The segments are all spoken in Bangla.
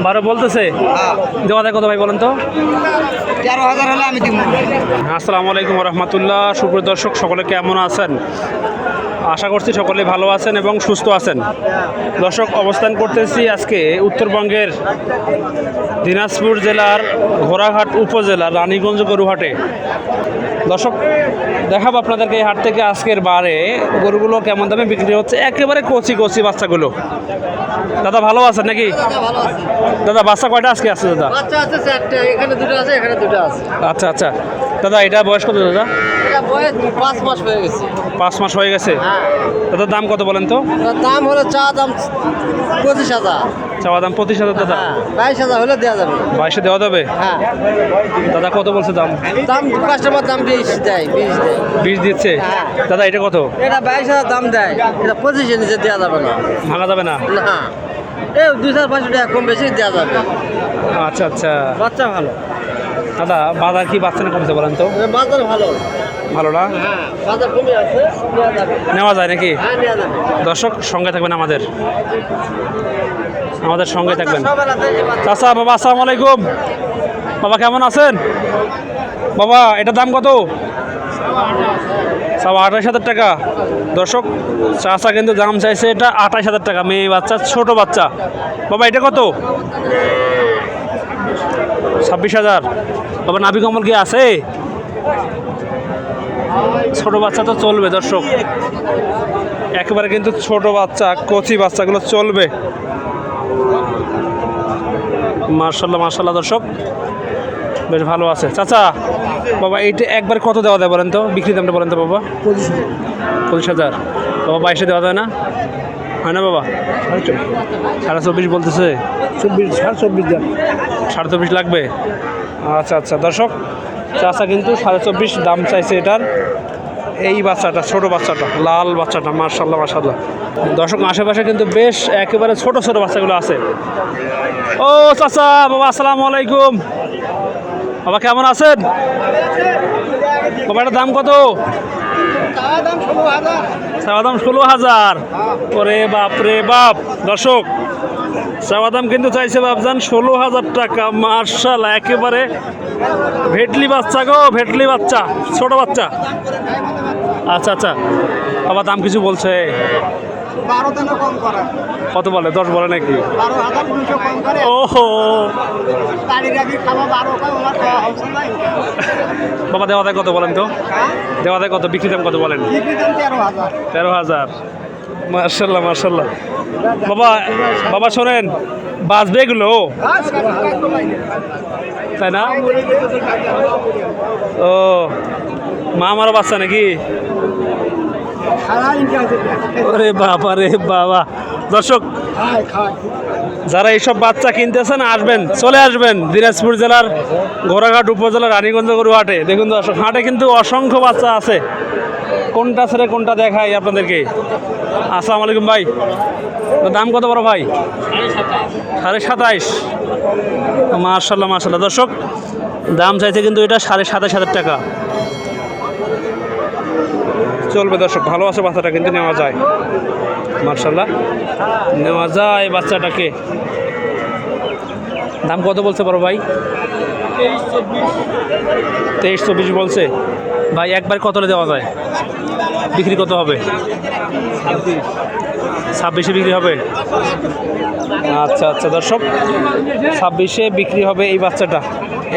12 বলতেছে। দেওয়া যায় কত ভাই বলেন তো? 13,000 হলে আমি দিব। আসসালামু আলাইকুম রহমতুল্লাহ। সুপ্রিয় দর্শক, সকলে কেমন আছেন? আশা করছি সকলে ভালো আছেন এবং সুস্থ আছেন। দর্শক, অবস্থান করতেছি আজকে উত্তরবঙ্গের দিনাজপুর জেলার ঘোড়াঘাট উপজেলার রানীগঞ্জ গরুহাটে। দর্শক, দেখাবো আপনাদেরকে এই হাট থেকে আজকের বারে গরুগুলো কেমন দামে বিক্রি হচ্ছে। একেবারে কচি কচি বাচ্চাগুলো। দাদা ভালো আছেন নাকি? দাদা বাচ্চা কয়টা আজকে আছে দাদা? বাচ্চা আছে 4টে, এখানে দুটো আছে, এখানে দুটো আছে। আচ্ছা আচ্ছা দাদা, এটা বয়স কত দাদা? এটা বয়স 5 মাস হয়ে গেছে। 5 মাস হয়ে গেছে। হ্যাঁ। দাদা দাম কত বলেন তো? তার দাম হলো দাম 25,000। চাওয়া দাম 25,000 দাদা। 22,000 হলে দেওয়া যাবে। 22 দেওয়া যাবে? হ্যাঁ। দাদা কত বলছে দাম? দাম কাস্টমার দাম 20 দেয়, 20 দেয়। 20 দিচ্ছে। হ্যাঁ। দাদা এটা কত? এটা 22,000 দাম দেয়, এটা 25 নিচে দেওয়া যাবে না। ভাঙা যাবে না? না, এই 2,500 টাকা কম বেশি দেওয়া যাবে। আচ্ছা আচ্ছা বাচ্চা ভালো। দাদা বাজার কি বাচ্চা না কমছে বলেন তো? বাজার ভালো। ভালো না? হ্যাঁ, বাজার কমে আছে, দেওয়া যাবে। নেওয়া যায় নাকি? হ্যাঁ, দেওয়া যাবে। দর্শক সঙ্গে থাকবেন, আমাদের সঙ্গে থাকবেন। সবার হাতে যে বাচ্চা। চাচা, বাবা আসসালামু আলাইকুম। বাবা কেমন আছেন? বাবা এটার দাম কত? 28,000 টাকা। দর্শক, চাচা কিন্তু দাম চাইছে এটা 28,000 টাকা। মেয়ে বাচ্চা, ছোট বাচ্চা। বাবা এটা কত? 26,000। বাবা নাভি কমল কি আছে? ছোট বাচ্চা তো চলবে দর্শক, একেবারে কিন্তু ছোট বাচ্চা, কচি বাচ্চাগুলো চলবে। মার্শাল্লাহ মার্শাল্লাহ দর্শক, বেশ ভালো আছে। চাচা বাবা এইটা একবার কত দেওয়া যায় বলেন তো? বিক্রি দামটা বলেন তো বাবা। 25,000। বাবা 22 দেওয়া যায় না? হয় না বাবা? 24.5 বলতেছে। 24.5 লাগবে। আচ্ছা আচ্ছা দর্শক, চাচা কিন্তু 24.5 দাম চাইছে এটার। এই বাচ্চাটা, ছোট বাচ্চাটা, লাল বাচ্চাটা, মার্শাল্লাহ মার্শাল্লাহ। দর্শক আশেপাশে কিন্তু বেশ একেবারে ছোট ছোট বাচ্চাগুলো আছে। ও চাচা, বাবা আসসালামু আলাইকুম। বাবা কেমন আছেন? বাবা এটার দাম কত? চাওয়া দাম 16,000। ওরে বাপ রে বাপ। দর্শক, চাওয়া দাম কিন্তু চাইছে বাপজান 16,000 টাকা। মার্শাল্লাহ, একেবারে ভেটলি বাচ্চা গো, ভেটলি বাচ্চা, ছোট বাচ্চা। আচ্ছা আচ্ছা, বাবা দাম কিছু বলছে? 12 কম করা। কত বলে? 10 বলে নাকি? 12,200 কম করে। ওহো, তাড়ি রাখি খাওয়া 12 কয়, ওনার খাওয়া হচ্ছে না। বাবা দেওয়া দেয় কত বলেন তো? দেওয়া দেয় কত? বিক্রি দাম কত বলেন? বিক্রি দাম 13,000। 13,000। মার্শাল্লাহ মার্শাল্লাহ। বাবা বাবা শোনেন, বাঁচবে এগুলো তাই না? ও মা আমারও বাচ্চা নাকি? ওরে বাবা রে বাবা। দর্শক, যারা এইসব বাচ্চা কিনতেছেন আসবেন, চলে আসবেন দিনাজপুর জেলার ঘোড়াঘাট উপজেলার রানীগঞ্জ গরু হাটে। দেখুন দর্শক, হাটে কিন্তু অসংখ্য বাচ্চা আছে। কোনটা ছেড়ে কোনটা দেখাই আপনাদেরকে। আসসালামু আলাইকুম ভাই, দাম কত বড় ভাই? 27.5। মার্শাল্লাহ মার্শাল্লাহ দর্শক, দাম চাইছে কিন্তু এটা 27,500 টাকা। চলবে দর্শক, ভালো আছে বাচ্চাটা, কিন্তু নেওয়া যায়। মার্শাল্লাহ, নেওয়া যায় বাচ্চাটাকে। দাম কত বলছে বড় ভাই? 23-24 বলছে ভাই। একবার কত দেওয়া যায়? বিক্রি কত হবে? 26 বিক্রি হবে। আচ্ছা আচ্ছা দর্শক, 26 বিক্রি হবে এই বাচ্চাটা,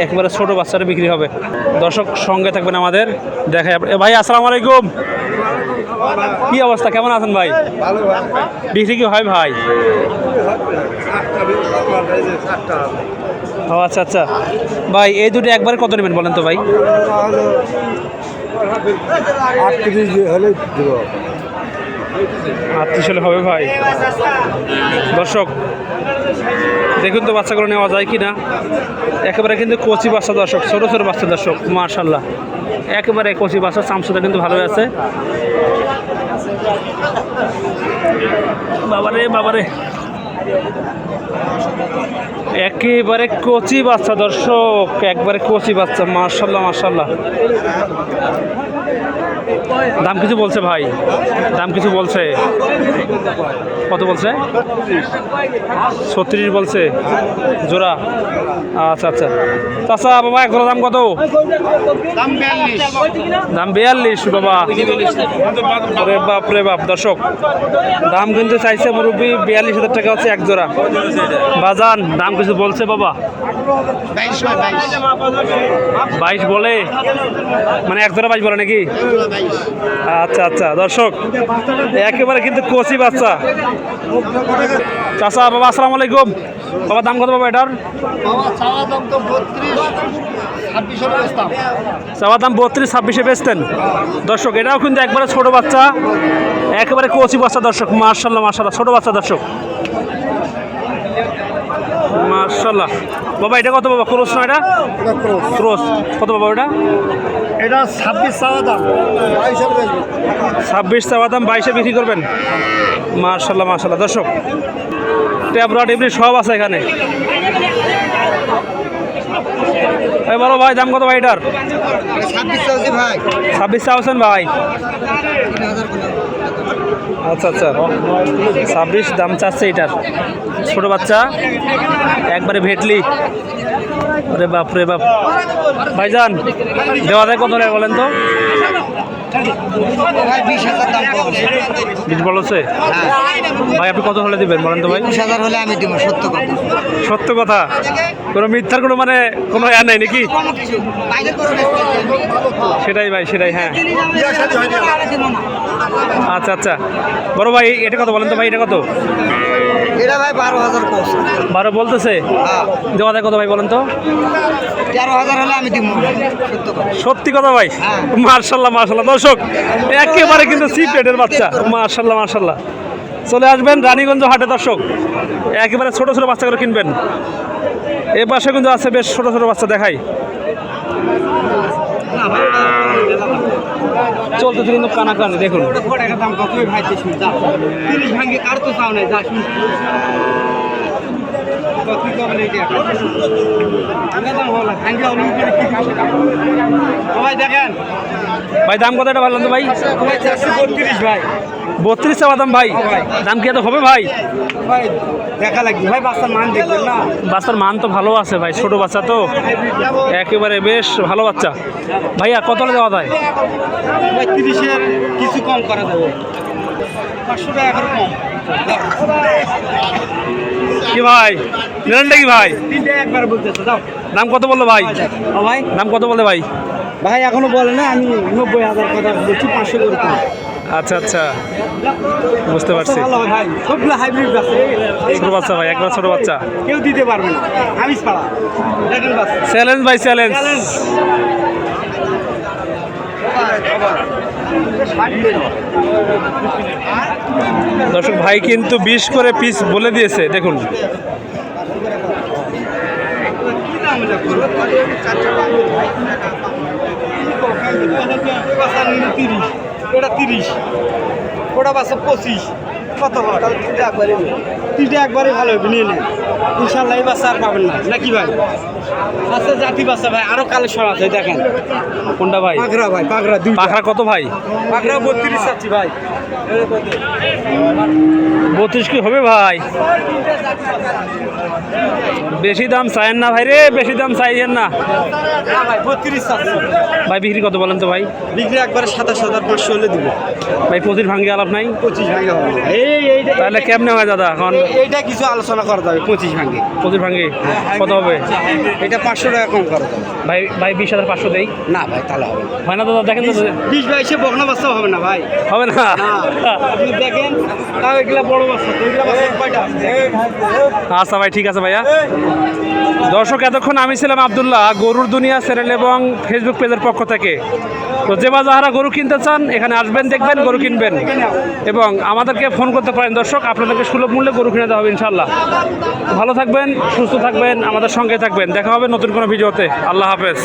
একবারে ছোট বাচ্চাটা বিক্রি হবে। দর্শক সঙ্গে থাকবেন আমাদের, দেখাই। ভাই আসসালামু আলাইকুম। কি অবস্থা, কেমন আছেন ভাই? বিক্রি কি হয় ভাই? ও আচ্ছা আচ্ছা ভাই, এই দুটো একবারে কত নেবেন বলেন তো ভাই? 38 হলে দিব। 38 হলে হবে ভাই। দর্শক দেখুন তো বাচ্চাগুলো নেওয়া যায় কি না। একেবারে কিন্তু কচি বাচ্চা দর্শক, ছোট ছোট বাচ্চা দর্শক, মার্শাল্লাহ একেবারে কচি বাচ্চা। চামচুটা কিন্তু ভালোই আছে। বাবারে বাবারে, একেবারে কচি বাচ্চা দর্শক, একবারে কচি বাচ্চা, মার্শাল্লাহ মার্শাল্লাহ। দাম কিছু বলছে ভাই, দাম কিছু বলছে, কত বলছে? 36 বলছে জোড়া। আচ্ছা আচ্ছা চাচা বাবা এক জোড়া দাম কত? দাম 42 বাবা। রে বাপ রে বাপ দর্শক, দাম কিন্তু চাইছে মুরব্বী 42,000 টাকা হচ্ছে এক জোড়া। বাজান দাম কিছু বলছে বাবা? 22 বলে, মানে এক জোড়া 22 বলে নাকি? আচ্ছা আচ্ছা দর্শক একেবারে কিন্তু কচি বাচ্চা। চাচা বাবা আসসালামু আলাইকুম। বাবা দাম কত বাবা এটার? চাওয়া দাম 32-26 বেচতেন দর্শক। এটাও কিন্তু একবারে ছোট বাচ্চা, একেবারে কচি বাচ্চা দর্শক। মার্শাল্লাহ মার্শাল্লাহ, ছোট বাচ্চা দর্শক, মার্শাল্লাহ। বাবা এটা কত বাবা? ক্রস না এটা? ক্রস কত বাবা এটা? এটা 26 চাওয়া দাম, 26 চাওয়া দাম, 22-এ বিক্রি করবেন। মার্শাল্লাহ মার্শাল্লাহ দর্শক, ট্যাবরা টেবরি সব আছে এখানে। এই বলো ভাই দাম কত ভাই এটার? 26 চাওছি ভাই। 26 চাওছেন ভাই? আচ্ছা আচ্ছা 26 দাম চাচ্ছে এটার। ছোট বাচ্চা একবারে ভেটলি। রে বাপ রে বাপ। ভাইজান দেওয়া যায় কত রে বলেন তো? 20,000 দাম বলছে। 20 বলছে ভাই, আপনি কত হলে দিবেন বলেন তো ভাই? 20,000 হলে আমি দিব, সত্য কথা। সত্য কথা, কোনো মিথ্যার কোনো মানে কোনো ইয়া নেই নাকি? সেটাই ভাই সেটাই, হ্যাঁ। আচ্ছা আচ্ছা বড় ভাই এটা কত বলেন তো ভাই? এটা কত? এটা ভাই 12,000 কোস। 12 বলতেছে, দেওয়া যায় কত ভাই বলেন তো? 13,000 হলে আমি দিব, সত্য কথা। সত্যি কথা ভাই? মার্শাল্লাহ মার্শাল্লাহ দর্শক, একেবারে কিন্তু সি প্লেটের বাচ্চা। মার্শাল্লাহ মার্শাল্লাহ। চলে আসবেন রানীগঞ্জ হাটে দর্শক, একেবারে ছোট ছোট বাচ্চা করে কিনবেন। এ পাশে কিন্তু আছে বেশ ছোট ছোট বাচ্চা, দেখাই। চলতেছে কিন্তু কানাকানি, দেখুন। দাম কত ভাই? 30 ভাঙে আর তো চাও নাই, যা শুন দেখেন ভাই দাম কত এটা বললাম তো ভাই? 32 ভাই। 32 চাওয়া দাম ভাই? দাম কি এত হবে ভাই? ভাই দেখা লাগবে ভাই, বাচ্চার মান দেখবেন না। বাচ্চার মান তো ভালো আছে ভাই, ছোট বাচ্চা তো একেবারে বেশ ভালো বাচ্চা। ভাইয়া কত হলে দেওয়া যায়? ভাই 30-এর কিছু কম করা যাবে, 500 টাকা করে কম। কি ভাই নিলেনটা কি ভাই? তিনটে একবার বলতেছে, দাও। দাম কত বললো ভাই? ভাই দাম কত বলে ভাই? ভাই এখনো বলে না, আমি 90,000 কথা বলছি, 500 করে কম। আচ্ছা আচ্ছা বুঝতে পারছি। ভালো ভাই, সবগুলো হাইব্রিড বাচ্চা, ছোট বাচ্চা ভাই, একবার ছোট বাচ্চা, কেউ দিতে পারবে না, আমি ছাড়া। দেখেন বাচ্চা চ্যালেঞ্জ ভাই চ্যালেঞ্জ। দর্শক ভাই কিন্তু 20 করে পিস বলে দিয়েছে, দেখুন। ওটা 30, ওটা বাচ্চা 25, কত হয়? তিনটে একবারে ভালো হবে, নিয়ে নেন ইনশাল্লাহ। এই বাচ্চা আর পাবেন না, নাকি ভাই? আচ্ছা জাতি বাচ্চা ভাই, আরো কালেকশন আছে, দেখেন। কোনটা ভাই? পাগড়া ভাই, পাগড়া দুই। পাখরা কত ভাই? পাগড়া 32 চাচ্ছি ভাই। 32 কি হবে ভাই? বেশি দাম চাইেন না ভাই রে, বেশি দাম চাইছেন না ভাই। 32 চাচ্ছি ভাই। বিক্রি কত বলেন তো ভাই? বিক্রি একবারে 27,500 হলে দিব ভাই। 25 ভাঙ্গে আলাপ নাই? 25 ভাঙে হবে। এইটা তাহলে কেমনে হয় দাদা এখন? এইটা কিছু আলোচনা করা যাবে, 25 ভাঙে। 25 ভাঙ্গে কত হবে? এটা 500 টাকা কম করা যাবে ভাই। ভাই 20,500 দেই না ভাই, তাহলে হবে হয় না দাদা? দেখেন তো 20-22 বকনা বাচ্চা হবে না ভাই, হবে না? আপনি দেখেন। তাও এগুলা বড় বাচ্চা, তো এগুলা বাচ্চা কয়টা আছে? আচ্ছা ভাই ঠিক আছে ভাইয়া। দর্শক এতক্ষণ আমি ছিলাম আব্দুল্লাহ, গরুর দুনিয়া চ্যানেল এবং ফেসবুক পেজের পক্ষ থেকে। তো যে বা যাহারা গরু কিনতে চান এখানে আসবেন, দেখবেন, গরু কিনবেন এবং আমাদেরকে ফোন করতে পারেন দর্শক, আপনাদেরকে সুলভ মূল্যে গরু কিনে দেওয়া হবে ইনশাল্লাহ। ভালো থাকবেন, সুস্থ থাকবেন, আমাদের সঙ্গে থাকবেন। দেখা হবে নতুন কোনো ভিডিওতে। আল্লাহ হাফেজ।